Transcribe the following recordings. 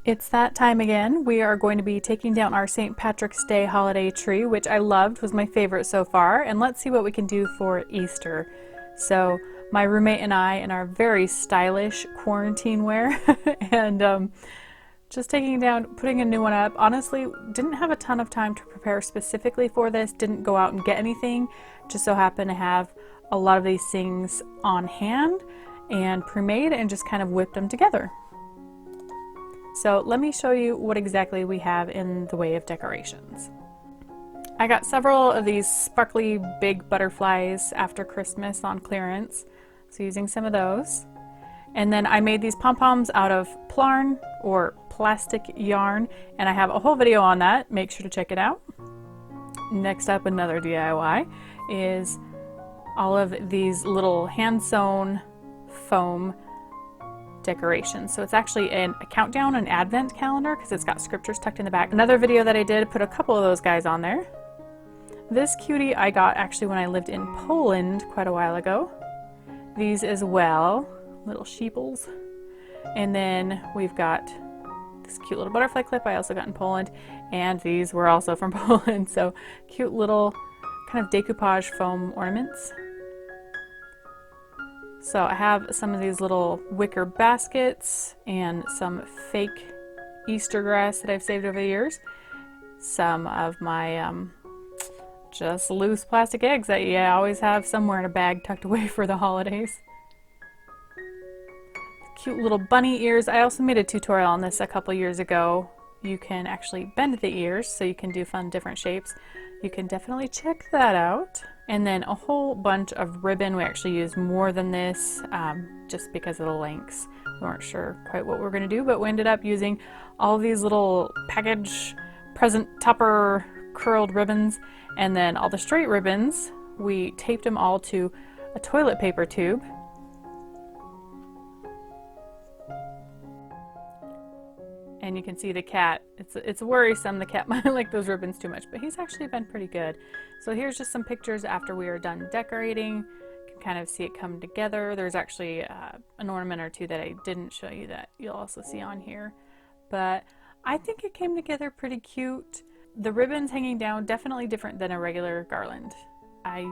It's that time again. We are going to be taking down our St. Patrick's Day holiday tree, which I loved, was my favorite so far, and let's see what we can do for Easter. So my roommate and I in our very stylish quarantine wear and just taking down, putting a new one up. Honestly, didn't have a ton of time to prepare specifically for this, didn't go out and get anything, just so happened to have a lot of these things on hand and pre-made and just kind of whipped them together. So let me show you what exactly we have in the way of decorations. I got several of these sparkly big butterflies after Christmas on clearance, so using some of those. And then I made these pom-poms out of plarn or plastic yarn, and I have a whole video on that. Make sure to check it out. Next up, another DIY is all of these little hand-sewn foam decorations. So it's actually a countdown, an advent calendar, because it's got scriptures tucked in the back. Another video that I did put a couple of those guys on there. This cutie I got actually when I lived in Poland quite a while ago. These as well, little sheeples. And then we've got this cute little butterfly clip I also got in Poland, and these were also from Poland. So cute little kind of decoupage foam ornaments. So I have some of these little wicker baskets and some fake Easter grass that I've saved over the years. Some of my just loose plastic eggs that you always have somewhere in a bag tucked away for the holidays. Cute little bunny ears. I also made a tutorial on this a couple years ago. You can actually bend the ears so you can do fun different shapes. You can definitely check that out. And then a whole bunch of ribbon. We actually used more than this just because of the lengths. We weren't sure quite what we were going to do, but we ended up using all these little package present topper curled ribbons, and then all the straight ribbons, we taped them all to a toilet paper tube. And you can see the cat, it's worrisome, the cat might like those ribbons too much, but he's actually been pretty good. So here's just some pictures after we are done decorating. You can kind of see it come together. There's actually an ornament or two that I didn't show you that you'll also see on here. But I think it came together pretty cute. The ribbons hanging down, definitely different than a regular garland. I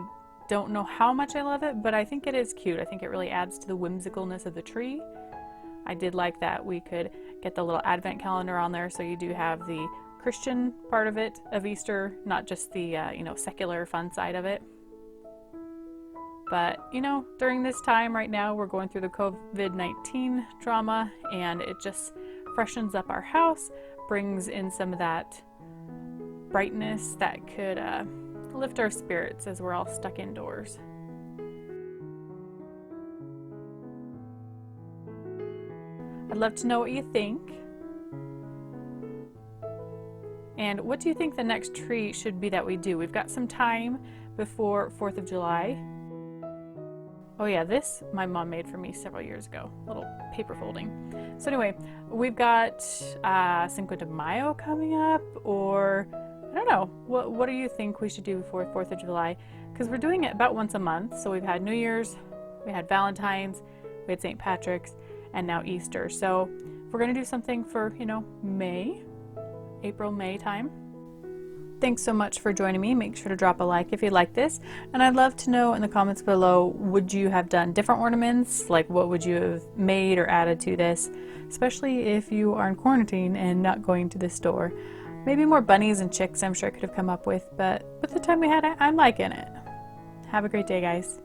don't know how much I love it, but I think it is cute. I think it really adds to the whimsicalness of the tree. I did like that we could get the little advent calendar on there, so you do have the Christian part of it, of Easter, not just the secular fun side of it. But during this time right now, we're going through the COVID-19 drama, and it just freshens up our house, brings in some of that brightness that could lift our spirits as we're all stuck indoors. I'd love to know what you think. And what do you think the next tree should be that we do? We've got some time before 4th of July. Oh yeah, this my mom made for me several years ago, little paper folding. So anyway, we've got Cinco de Mayo coming up, or I don't know, what do you think we should do before 4th of July? Because we're doing it about once a month. So we've had New Year's, we had Valentine's, we had St. Patrick's, and now Easter. So if we're going to do something for, May, April, May time. Thanks so much for joining me. Make sure to drop a like if you like this. And I'd love to know in the comments below, would you have done different ornaments? Like what would you have made or added to this? Especially if you are in quarantine and not going to the store. Maybe more bunnies and chicks I'm sure I could have come up with, but with the time we had, I'm liking it. Have a great day, guys.